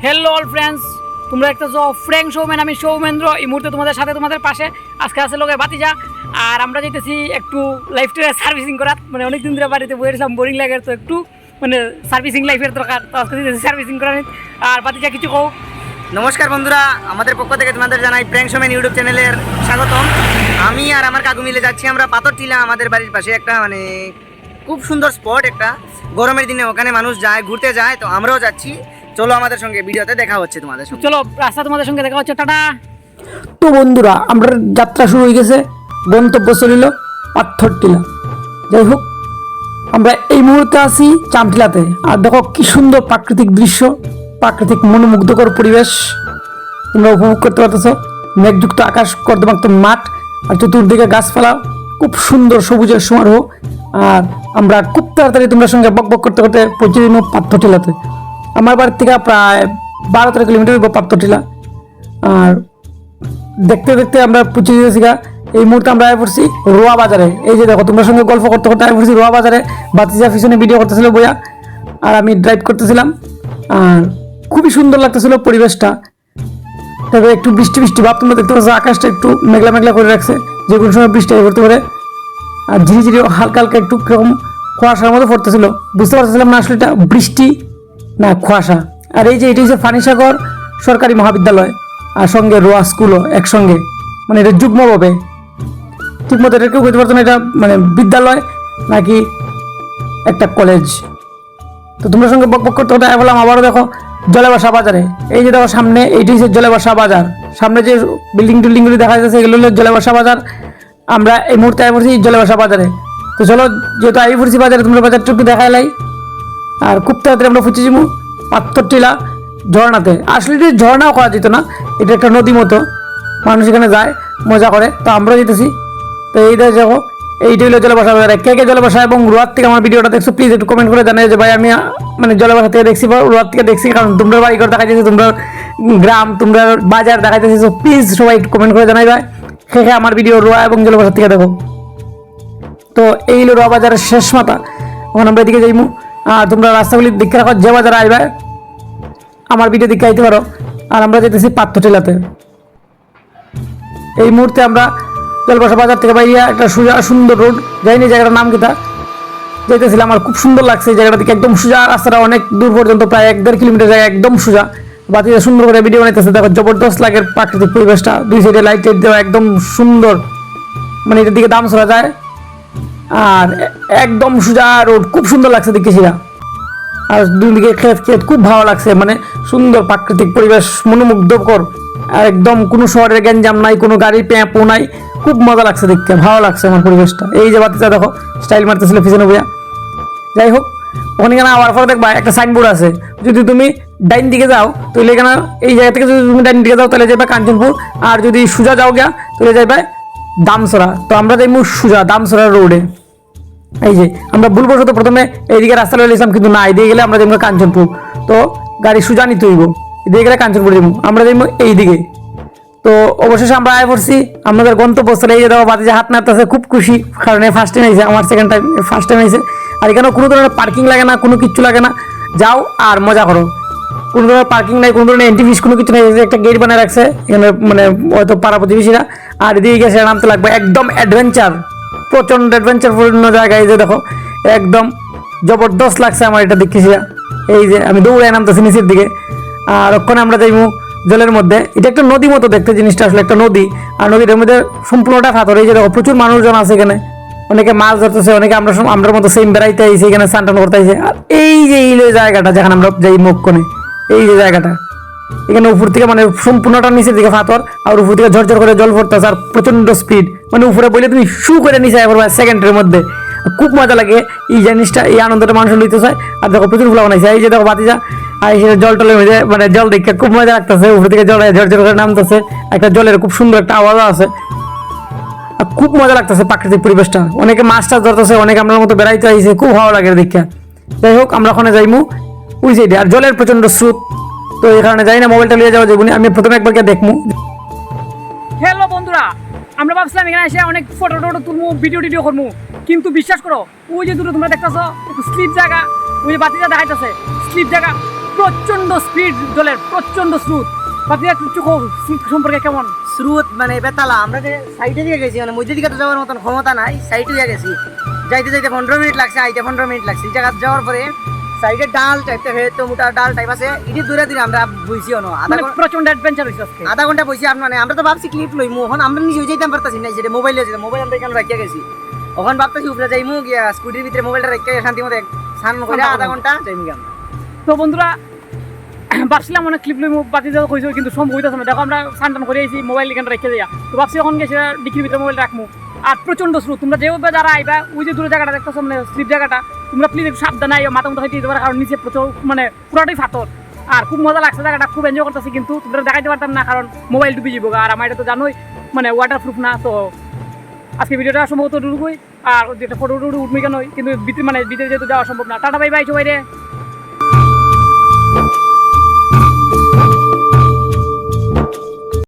Hello all friends তোমরা একটা যে ফ্র্যাঙ্ক শোম্যান আমি সৌমেন্দ্র এই মুহূর্তে তোমাদের সাথে তোমাদের পাশে আজকে আছে লোকে বাতিজা আর আমরা যাইতেছি একটু লাইফটারে সার্ভিসিং করার মানে অনেক দিন ধরে বাড়িতে বসেছিলাম বোরিং লাগে তো একটু মানে সার্ভিসিং লাইফের দরকার তো আজকে সার্ভিসিং করার আর বাতিজা কিছু কও। নমস্কার বন্ধুরা, আমাদের পক্ষ থেকে তোমাদের জানাই ফ্র্যাঙ্ক শোম্যান ইউটিউব চ্যানেলের স্বাগতম। আমি আর আমার কাকু মিলে যাচ্ছি আমরা পাথরটিলা, আমাদের বাড়ির পাশে একটা মানে খুব সুন্দর স্পট, একটা গরমের দিনে ওখানে মানুষ যায় ঘুরতে যায়, তো আমরাও যাচ্ছি। চলো আমাদের সঙ্গে, ভিডিওতে দেখা হচ্ছে তোমাদের সঙ্গে। চলো রাস্তা তোমাদের সঙ্গে দেখা হচ্ছে, টাটা। তো বন্ধুরা, আমরা যাত্রা শুরু হয়ে গেছে, গন্তব্য চলিল পাথরটিলা। যাই হোক, আমরা এই মুহূর্তে আছি চামটিলাতে। আর দেখো কি সুন্দর প্রাকৃতিক দৃশ্য, প্রাকৃতিক মনোমুগ্ধকর পরিবেশ তোমরা উপভোগ করতে পারতেছো। মেঘযুক্ত আকাশ, কর্দমাক্ত মাঠ, আর চতুর্দিকে গাছপালা, খুব সুন্দর সবুজের সমারোহ। আর আমরা খুব তাড়াতাড়ি তোমার সঙ্গে বক করতে করতে পৌঁছে দিল পাথরটিলাতে। আমার বাড়ির থেকে প্রায় 12-13 কিলোমিটার পাথরটিলা। আর দেখতে দেখতে আমরা পৌঁছে দিয়েছি। এই মুহূর্তে আমরা আয় পড়ছি রোয়া বাজারে। এই যে দেখো, তোমার সঙ্গে গল্প করতে করতে আয় পড়ছি রোয়া বাজারে। বাতিজা পিছনে ভিডিও করতেছিল বইয়া, আর আমি ড্রাইভ করতেছিলাম। আর খুবই সুন্দর লাগতেছিল পরিবেশটা। তবে একটু বৃষ্টি বৃষ্টি ভাব তোমরা দেখতে পাচ্ছ, আকাশটা একটু মেঘলা মেঘলা করে রাখছে, যে কোনো সময় বৃষ্টি পড়তে পারে। আর ঝিরিঝিরি হালকা হালকা একটু কিরকম কুয়াশার মতো পড়তেছিল, বুঝতে পারতেছিলাম না আসলে এটা বৃষ্টি না কুয়াশা। আর এই যে এটি হচ্ছে ফানিসাগর সরকারি মহাবিদ্যালয়, আর সঙ্গে রোয়া স্কুলও একসঙ্গে, মানে এটা যুগ্মভাবে। ঠিক মতো এটা কেউ বুঝতে পারতো না এটা মানে বিদ্যালয় নাকি একটা কলেজ। তো তোমার সঙ্গে বক করতে করতে বললাম আবারও দেখো জলেবাসা বাজারে। এই যে দেখো সামনে, এইটি হচ্ছে জলেবাসা বাজার। সামনে যে বিল্ডিং টিল্ডিংগুলি দেখা যাচ্ছে এগুলো হলো জলেবাসা বাজার। আমরা এই মুহূর্তে আই পড়ছি জলেবাসা বাজারে। তো চলো, যেহেতু আই পড়ছি বাজারে, তোমরা বাজারটা একটু দেখাইলাই। আর খুব তাড়াতাড়ি আমরা পৌঁছে যাবো পাথরটিলা ঝর্ণাতে। আসলে এটা ঝর্ণাও করা যেত না, এটা একটা নদী মতো, মানুষ এখানে যায় মজা করে। তো আমরা যেতেছি। তো এইটা দেখো, এইটা হলো জলেবাসা বাজারে। কে কে জলেবাসা এবং রোয়ার থেকে আমার ভিডিওটা দেখছো প্লিজ একটু কমেন্ট করে জানাই যে ভাই আমি মানে জলেবাসা থেকে দেখছি বা রোয়ার থেকে দেখছি, কারণ তোমরা বাড়ি ঘর দেখাইতেছি, তোমরা গ্রাম, তোমরা বাজার দেখাইতেছি। তো প্লিজ সবাই একটু কমেন্ট করে জানাই ভাই কে কে আমার ভিডিও রোয়া এবং জলেবাসা থেকে দেখো। তো এই হলো রোয়া বাজারের শেষ মাথা। ওখানে আমরা এদিকে যাইমু। আর তোমরা রাস্তাগুলি দেখে রাখো, যে বাজারে আইবে আমার ভিডিও দেখে আইতে পারো। আর আমরা যেতেছি পাথরটিলাতে। এই মুহূর্তে আমরা জলবাসা বাজার থেকে বাইরিয়া একটা সোজা সুন্দর রোড, যাইনি জায়গাটার নাম কিতা, যাইতেছিলাম। আমার খুব সুন্দর লাগছে এই জায়গাটা থেকে, একদম সোজা রাস্তাটা অনেক দূর পর্যন্ত, প্রায় 1-1.5 কিলোমিটার জায়গা একদম সোজা। বাতিটা সুন্দর করে ভিডিও বানাইতেছে, দেখো জবরদস্ত লাগে প্রাকৃতিক পরিবেশটা, দুই সাইডে লাইট দেওয়া একদম সুন্দর, মানে এটার দিকে দাম চলা যায়। আর একদম সোজা রোড, খুব সুন্দর লাগছে দেখেছিলাম। আর দুদিকে ক্ষেত ক্ষেত, খুব ভালো লাগছে, মানে সুন্দর প্রাকৃতিক পরিবেশ, মনোমুগ্ধকর। আর একদম কোনো শহরের গ্যাঞ্জাম নাই, কোনো গাড়ি প্যাঁপো নাই, খুব মজা লাগছে দেখতে, ভালো লাগছে আমার পরিবেশটা। এই যে বাতিটা দেখো স্টাইল মারতেছিল পিছনে বইয়া। যাই হোক, ওখানে এখানে আবার পরে দেখবা একটা সাইনবোর্ড আছে, যদি তুমি ডাইন দিকে যাও তাহলে এখানে এই জায়গা থেকে যদি তুমি ডাইন দিকে যাও তাহলে যাবে কাঞ্চনপুর, আর যদি সোজা যাও গিয়া তাহলে যাবে দামসরা। তো আমরা যাইমু সোজা দামসরা রোডে। এই যে আমরা ভুলবশত প্রথমে এইদিকে রাস্তা লইলাম, কিন্তু না, এইদিকে গেলে আমরা যাবো কাঞ্চনপুর। তো গাড়ি সোজা নিতে হইব, এদিকে গেলে কাঞ্চনপুর যাবো, আমরা যাবো এইদিকে। তো অবশেষে আমরা আয় পড়ছি আমাদের গন্তব্যস্থলে। এই যে দেখো বাতিজা হাত নাড়তেছে, খুব খুশি, কারণ ফার্স্ট টাইম আইছে, আমার সেকেন্ড টাইম, ফার্স্ট টাইম আইছে। আর এখানেও কোনো ধরনের পার্কিং লাগে না, কোনো কিচ্ছু লাগে না, যাও আর মজা করো। কোনো ধরনের পার্কিং নাই, কোনো ধরনের এন্ট্রি ফিস কোনো কিছু নেই। একটা গেট বানিয়ে রাখছে এখানে, মানে হয়তো পাড়া প্রতিবেশীরা। আর এদিকে গেছে নামতে লাগবে, একদম অ্যাডভেঞ্চার, প্রচণ্ড অ্যাডভেঞ্চারপূর্ণ জায়গায়। এই যে দেখো একদম জবরদস্ত লাগছে আমার এটা দেখেছি। এই যে আমি দৌড়ে নামতেছি নিচের দিকে। আর ওখানে আমরা যাইমু জলের মধ্যে। এটা একটা নদী মতো দেখতে জিনিসটা, আসলে একটা নদী। আর নদীটার মধ্যে সম্পূর্ণটা পাথর। এই যে দেখো প্রচুর মানুষজন আছে এখানে, অনেকে মাছ ধরতেছে, অনেকে আমরা মতো সেম বেড়াইতে আইছে, এখানে স্নান টান করতে আইছে। আর এই যে এই জায়গাটা যেখানে আমরা যাই মুখকনে, এই যে জায়গাটা, এখানে উপর থেকে মানে সম্পূর্ণটা নিচের দিকে পাথর, আর উপর থেকে ঝরঝর করে জল পড়তেছে, আর প্রচন্ড স্পিড, মানে উপরে বলে তুমি শু করে নিচে সেকেন্ডের মধ্যে। খুব মজা লাগে এই জিনিসটা, এই আনন্দটা মানুষ লইতে চায়। আর দেখো প্রচুর ফুলা বানাইছে। এই যে দেখো বাতিজা আর এই জল টলের মধ্যে, মানে জল দেখে খুব মজা লাগতেছে, উপর থেকে জল ঝরঝর করে নামতেছে, একটা জলের খুব সুন্দর একটা আওয়াজও আছে। আর খুব মজা লাগতেছে প্রাকৃতিক পরিবেশটা। অনেকে মাছ টাছ ধরতেছে, অনেকে আমরা মতো বেড়াইতে আইছে, খুব ভালো লাগে দেখে। যাই হোক, আমরা ওখানে যাইমু ওই সাইডে, আর জলের প্রচন্ড স্রোত, তো এই কারণে যাই না, মোবাইলটা নিয়ে যাওয়া যাবো। আমি প্রথমে একবার গিয়ে দেখবো। হ্যালো বন্ধুরা, আমরা ভাবছিলাম এখানে এসে অনেক ফটো টটো তুলবো, ভিডিও টিডিও করবো, কিন্তু বিশ্বাস করো ওই যে দুটো তোমরা দেখতেছো একটু স্লিপ জায়গা, ওই যে বাতিটা দেখাইতেছে স্লিপ জায়গা, প্রচন্ড স্পিড জলের, প্রচন্ড স্রোত। বাতিজা একটু স্রোত সম্পর্কে কেমন? স্রোত মানে বেতালা, আমরা যে সাইডে দিয়ে গেছি মানে মধ্যে দিকে তো যাওয়ার মতন ক্ষমতা নাই, সাইডে দিয়ে গেছি। যাইতে যাইতে 15 মিনিট লাগছে, আইতে 15 মিনিট লাগছে। এই জায়গা যাওয়ার পরে সাইডে ডাল টাইপটা হয়ে তো মোটা ডাল টাইপ আছে, এটি দূরে দূরে আমরা বইছি অন মানে প্রচন্ড অ্যাডভেঞ্চার হয়েছে আজকে। আধা ঘন্টা বসি মানে আমরা তো ভাবছি ক্লিপ লইমু, এখন আমরা নিজে যাইতাম পারতাছি না, যেটা মোবাইল আছে মোবাইল আমরা এখানে রাখিয়া গেছি। ওখানে ভাবতেছি উপরে যাইমু গিয়া স্কুটির ভিতরে মোবাইলটা রাখিয়া শান্তি মতো স্নান করে আধা ঘন্টা যাইমু গিয়া। তো বন্ধুরা ভাবছিলাম অনেক ক্লিপ লই বাতি যাওয়া কইছো, কিন্তু সম্ভব হইতেছে না। দেখো আমরা স্নান টান করে আইছি, মোবাইল এখানে রেখে যাইয়া। তো ভাবছি এখন গেছে ডিকির ভিতরে মোবাইল রাখবো। আর প্রচন্ড স্রোত, তোমরা যেভাবে যারা আইবা ওই যে দূরে জায়গাটা দেখতেছো মানে স্লিপ জায়গাটা, তোমরা প্লিজ একটু সাবধানে আইও, মাথা মতো হইতে দিতে পারে, কারণ নিচে প্রচুর মানে পুরাটাই ফাটল। আর খুব মজা লাগছে জায়গাটা, খুব এনজয় করতেছি, কিন্তু তোমরা দেখাইতে পারতাম না কারণ মোবাইল ডুবে যাবো। আর আমার এটা তো জানোই মানে ওয়াটারপ্রুফ না। তো আজকে ভিডিওটা সম্ভবত ডুবুই, আর যেটা ফটো উঠবি কেন, কিন্তু ভিতরে মানে ভিতরে যেহেতু যাওয়া সম্ভব না। টাটা বাই বাই সবাই রে।